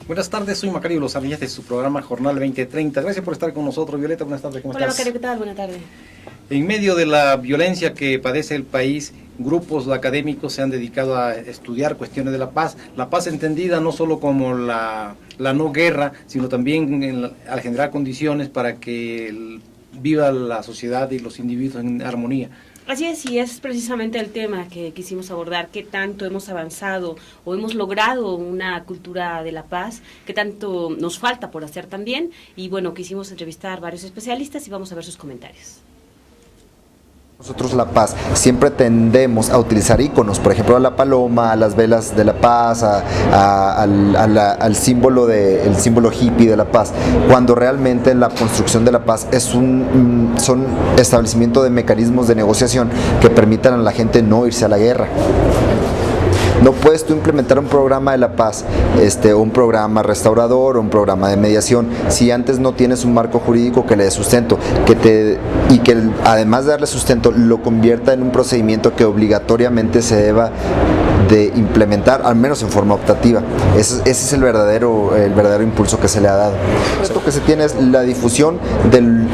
Buenas tardes, soy Macario Lozanillas de su programa Jornal 2030. Gracias por estar con nosotros, Violeta. Buenas tardes, ¿cómo estás? Hola Macario, ¿qué tal? Buenas tardes. En medio de la violencia que padece el país, grupos académicos se han dedicado a estudiar cuestiones de la paz entendida no solo como la no guerra, sino también al generar condiciones para que viva la sociedad y los individuos en armonía. Así es, y es precisamente el tema que quisimos abordar, qué tanto hemos avanzado o hemos logrado una cultura de la paz, qué tanto nos falta por hacer también, y bueno, quisimos entrevistar varios especialistas y vamos a ver sus comentarios. Nosotros la paz siempre tendemos a utilizar íconos, por ejemplo a la paloma, a las velas de la paz, al símbolo el símbolo hippie de la paz, cuando realmente la construcción de la paz es son establecimiento de mecanismos de negociación que permitan a la gente no irse a la guerra. No puedes tú implementar un programa de la paz, un programa restaurador o un programa de mediación, si antes no tienes un marco jurídico que le dé sustento, y que además de darle sustento, lo convierta en un procedimiento que obligatoriamente se deba de implementar, al menos en forma optativa. Ese es el verdadero impulso que se le ha dado. Esto que se tiene es la difusión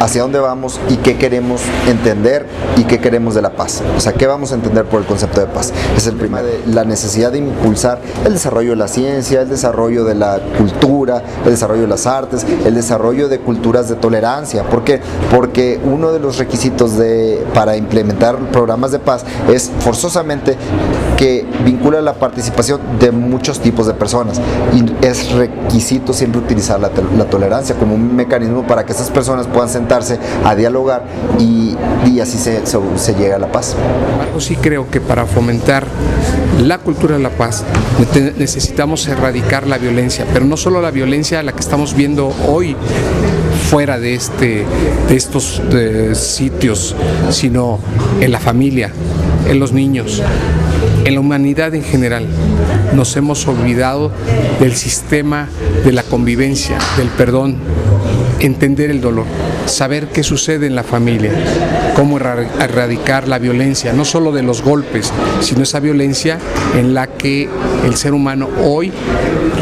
hacia dónde vamos y qué queremos entender y qué queremos de la paz. O sea, qué vamos a entender por el concepto de paz. Es el primero, la necesidad de impulsar el desarrollo de la ciencia, el desarrollo de la cultura, el desarrollo de las artes, el desarrollo de culturas de tolerancia. ¿Por qué? Porque uno de los requisitos para implementar programas de paz es forzosamente que vincula la participación de muchos tipos de personas, y es requisito siempre utilizar la tolerancia como un mecanismo para que esas personas puedan sentarse a dialogar y así se llega a la paz. Sí creo que para fomentar la cultura de la paz necesitamos erradicar la violencia, pero no solo la violencia la que estamos viendo hoy fuera de estos sitios, sino en la familia, en los niños, en la humanidad en general. Nos hemos olvidado del sistema de la convivencia, del perdón, entender el dolor, saber qué sucede en la familia, cómo erradicar la violencia, no solo de los golpes, sino esa violencia en la que el ser humano hoy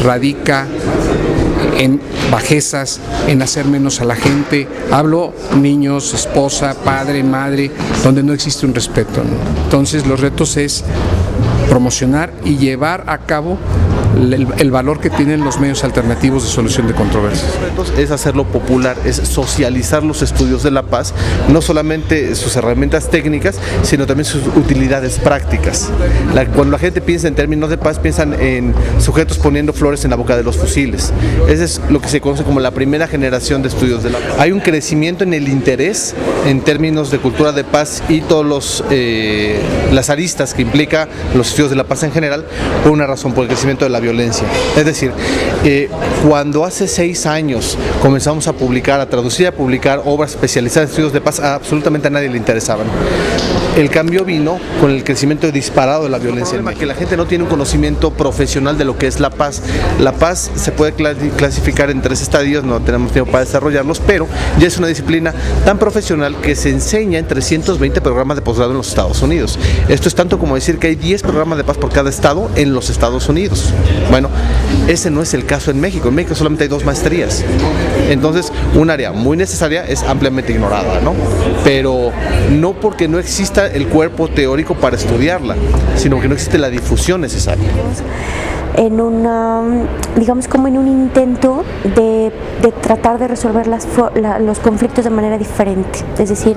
radica en bajezas, en hacer menos a la gente. Hablo niños, esposa, padre, madre, donde no existe un respeto, ¿no? Entonces los retos es promocionar y llevar a cabo el valor que tienen los medios alternativos de solución de controversias. Es hacerlo popular, es socializar los estudios de la paz, no solamente sus herramientas técnicas, sino también sus utilidades prácticas. Cuando la gente piensa en términos de paz, piensan en sujetos poniendo flores en la boca de los fusiles. Ese es lo que se conoce como la primera generación de estudios de la paz. Hay un crecimiento en el interés en términos de cultura de paz y todos las aristas que implica los estudios de la paz en general, por una razón, por el crecimiento de la violencia. Es decir, cuando hace 6 años comenzamos a publicar, a traducir y a publicar obras especializadas en estudios de paz, absolutamente a nadie le interesaban. El cambio vino con el crecimiento disparado de la violencia. El problema es que la gente no tiene un conocimiento profesional de lo que es la paz. La paz se puede clasificar en 3 estadios, no tenemos tiempo para desarrollarlos, pero ya es una disciplina tan profesional que se enseña en 320 programas de posgrado en los Estados Unidos. Esto es tanto como decir que hay 10 programas de paz por cada estado en los Estados Unidos. Bueno, ese no es el caso en México. En México solamente hay 2 maestrías. Entonces, un área muy necesaria es ampliamente ignorada, ¿no? Pero no porque no exista el cuerpo teórico para estudiarla, sino que no existe la difusión necesaria. Digamos como en un intento de tratar de resolver los conflictos de manera diferente. Es decir,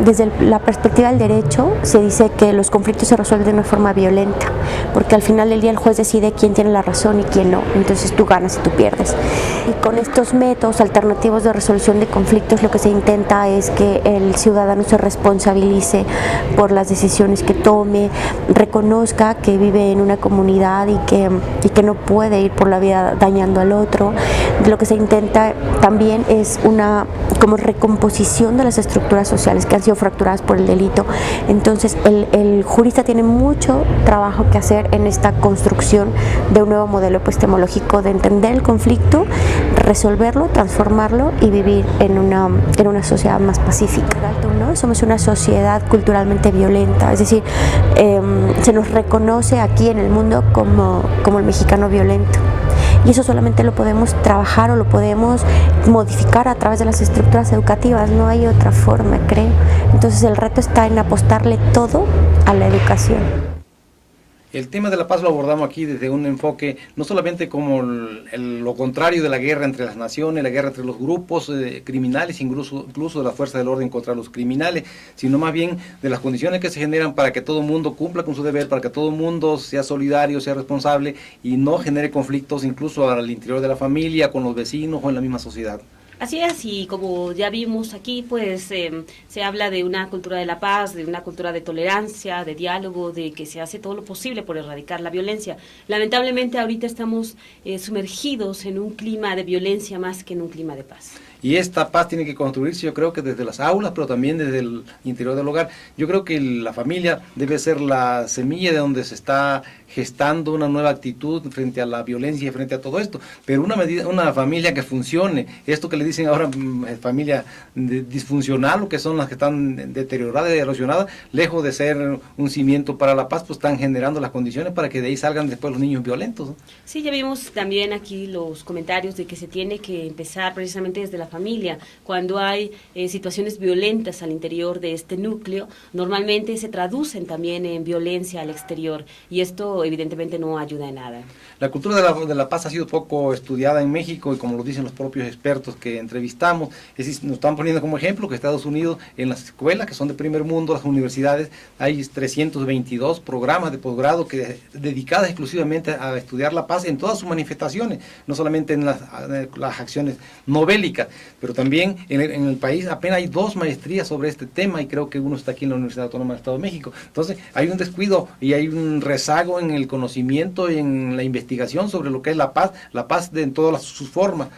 desde la perspectiva del derecho se dice que los conflictos se resuelven de una forma violenta, porque al final del día el juez decide quién tiene la razón y quién no, entonces tú ganas y tú pierdes. Y con estos métodos alternativos de resolución de conflictos lo que se intenta es que el ciudadano se responsabilice por las decisiones que tome, reconozca que vive en una comunidad y que no puede ir por la vida dañando al otro. Lo que se intenta también es una como recomposición de las estructuras sociales que han sido fracturadas por el delito. Entonces el jurista tiene mucho trabajo que hacer en esta construcción de un nuevo modelo epistemológico de entender el conflicto, resolverlo, transformarlo y vivir en una sociedad más pacífica, ¿no? Somos una sociedad culturalmente violenta, es decir, se nos reconoce aquí en el mundo como el mexicano violento. y eso solamente lo podemos trabajar o lo podemos modificar a través de las estructuras educativas, no hay otra forma, creo. Entonces el reto está en apostarle todo a la educación. El tema de la paz lo abordamos aquí desde un enfoque no solamente como lo contrario de la guerra entre las naciones, la guerra entre los grupos criminales, incluso de la fuerza del orden contra los criminales, sino más bien de las condiciones que se generan para que todo el mundo cumpla con su deber, para que todo el mundo sea solidario, sea responsable y no genere conflictos incluso al interior de la familia, con los vecinos o en la misma sociedad. Así es, y como ya vimos aquí, pues se habla de una cultura de la paz, de una cultura de tolerancia, de diálogo, de que se hace todo lo posible por erradicar la violencia. Lamentablemente ahorita estamos sumergidos en un clima de violencia más que en un clima de paz. Y esta paz tiene que construirse, yo creo que desde las aulas, pero también desde el interior del hogar. Yo creo que la familia debe ser la semilla de donde se está gestando una nueva actitud frente a la violencia y frente a todo esto. Pero una familia que funcione, esto que le dicen ahora familia disfuncional, o que son las que están deterioradas y erosionadas, lejos de ser un cimiento para la paz, pues están generando las condiciones para que de ahí salgan después los niños violentos, ¿no? Sí, ya vimos también aquí los comentarios de que se tiene que empezar precisamente desde la familia. Cuando hay situaciones violentas al interior de este núcleo, normalmente se traducen también en violencia al exterior, y esto evidentemente no ayuda en nada. La cultura de la paz ha sido poco estudiada en México, y como lo dicen los propios expertos que entrevistamos, nos están poniendo como ejemplo que Estados Unidos, en las escuelas que son de primer mundo, las universidades, hay 322 programas de posgrado dedicadas exclusivamente a estudiar la paz en todas sus manifestaciones, no solamente en las acciones no bélicas, pero también en el país apenas hay 2 maestrías sobre este tema, y creo que uno está aquí en la Universidad Autónoma del Estado de México. Entonces hay un descuido y hay un rezago en el conocimiento y en la investigación sobre lo que es la paz en todas sus formas.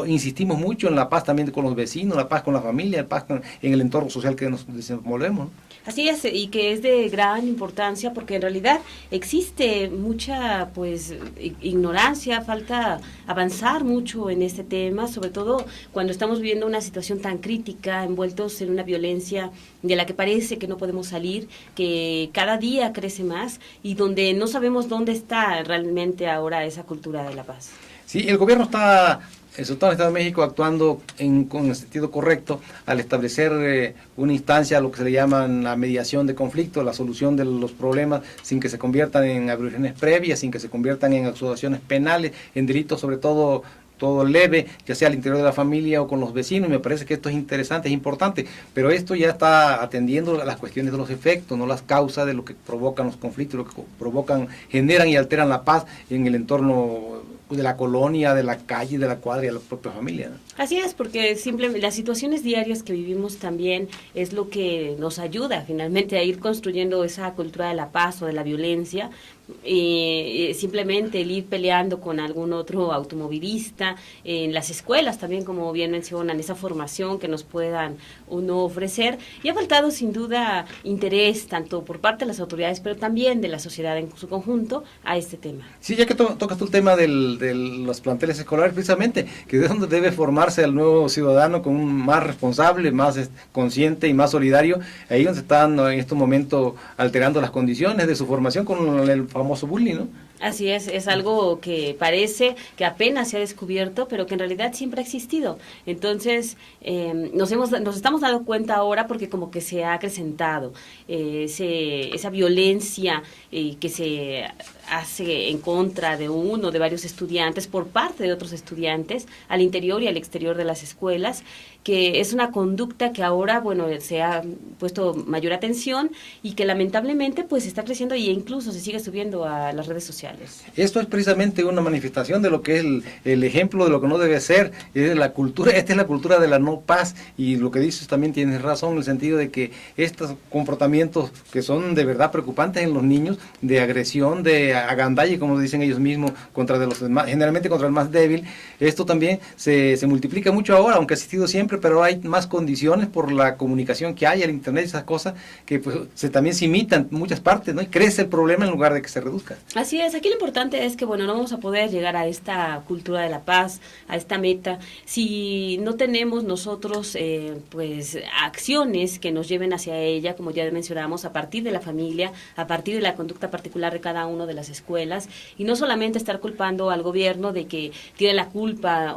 Insistimos mucho en la paz también con los vecinos, la paz con la familia, la paz en el entorno social que nos desenvolvemos, ¿no? Así es, y que es de gran importancia porque en realidad existe mucha ignorancia, falta avanzar mucho en este tema, sobre todo cuando estamos viviendo una situación tan crítica, envueltos en una violencia de la que parece que no podemos salir, que cada día crece más y donde no sabemos dónde está realmente ahora esa cultura de la paz. Sí, el gobierno está, sobre todo en el Estado de México, actuando con el sentido correcto al establecer una instancia, lo que se le llama la mediación de conflictos, la solución de los problemas sin que se conviertan en agresiones previas, sin que se conviertan en acusaciones penales, en delitos sobre todo leve, ya sea al interior de la familia o con los vecinos. Y me parece que esto es interesante, es importante, pero esto ya está atendiendo las cuestiones de los efectos, no las causas de lo que provocan los conflictos, lo que generan y alteran la paz en el entorno de la colonia, de la calle, de la cuadra y de la propia familia, ¿no? Así es, porque simplemente las situaciones diarias que vivimos también es lo que nos ayuda finalmente a ir construyendo esa cultura de la paz o de la violencia. Simplemente el ir peleando con algún otro automovilista, en las escuelas también, como bien mencionan, esa formación que nos puedan uno ofrecer, y ha faltado sin duda interés tanto por parte de las autoridades pero también de la sociedad en su conjunto a este tema. Sí, ya que tocas tú el tema de los planteles escolares, precisamente, que es donde debe formarse el nuevo ciudadano con más responsable, más consciente y más solidario, ahí donde se están en estos momentos alterando las condiciones de su formación con el famoso bullying, ¿no? Así es algo que parece que apenas se ha descubierto, pero que en realidad siempre ha existido. Entonces, nos estamos dando cuenta ahora porque como que se ha acrecentado esa violencia que se hace en contra de uno, de varios estudiantes, por parte de otros estudiantes, al interior y al exterior de las escuelas, que es una conducta que ahora, se ha puesto mayor atención y que lamentablemente pues está creciendo e incluso se sigue subiendo a las redes sociales. Esto es precisamente una manifestación de lo que es el ejemplo de lo que no debe ser, es la cultura, esta es la cultura de la no paz, y lo que dices también tienes razón en el sentido de que estos comportamientos que son de verdad preocupantes en los niños, de agresión, de agandalle, como dicen ellos mismos, generalmente contra el más débil, esto también se multiplica mucho ahora, aunque ha existido siempre, siempre, pero hay más condiciones por la comunicación que hay, el internet y esas cosas, que pues también se imitan en muchas partes, ¿no? Y crece el problema en lugar de que se reduzca. Así es, aquí lo importante es que, bueno, no vamos a poder llegar a esta cultura de la paz, a esta meta, si no tenemos nosotros, pues, acciones que nos lleven hacia ella, como ya mencionábamos, a partir de la familia, a partir de la conducta particular de cada uno de las escuelas, y no solamente estar culpando al gobierno de que tiene la culpa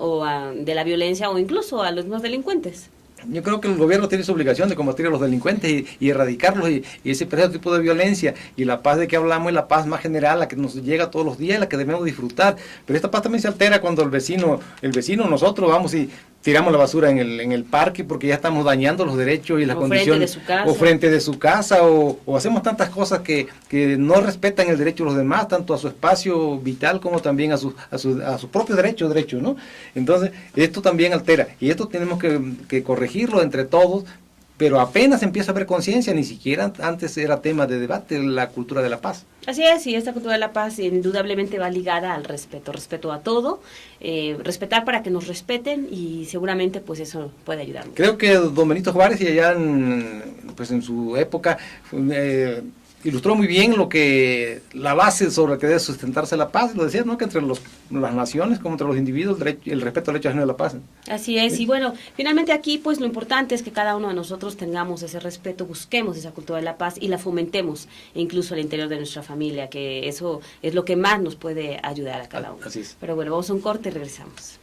de la violencia o incluso a los mismos delincuentes. Yo creo que el gobierno tiene su obligación de combatir a los delincuentes y erradicarlos y ese tipo de violencia, y la paz de que hablamos es la paz más general, la que nos llega todos los días y la que debemos disfrutar, pero esta paz también se altera cuando el vecino nosotros vamos y tiramos la basura en el parque porque ya estamos dañando los derechos y las condiciones, o frente de su casa, o hacemos tantas cosas que no respetan el derecho de los demás, tanto a su espacio vital como también a sus propios derechos, ¿no? Entonces, esto también altera, y esto tenemos que corregirlo entre todos, pero apenas empieza a haber conciencia, ni siquiera antes era tema de debate la cultura de la paz. Así es, y esta cultura de la paz indudablemente va ligada al respeto a todo, respetar para que nos respeten, y seguramente pues eso puede ayudar mucho. Creo que don Benito Juárez, y allá en su época, ilustró muy bien la base sobre la que debe sustentarse la paz, lo decía, ¿no? Que entre las naciones como entre los individuos, el respeto al derecho ajeno de la paz. Así es, y bueno, finalmente aquí pues lo importante es que cada uno de nosotros tengamos ese respeto, busquemos esa cultura de la paz y la fomentemos incluso al interior de nuestra familia, que eso es lo que más nos puede ayudar a cada uno. Así es. Pero bueno, vamos a un corte y regresamos.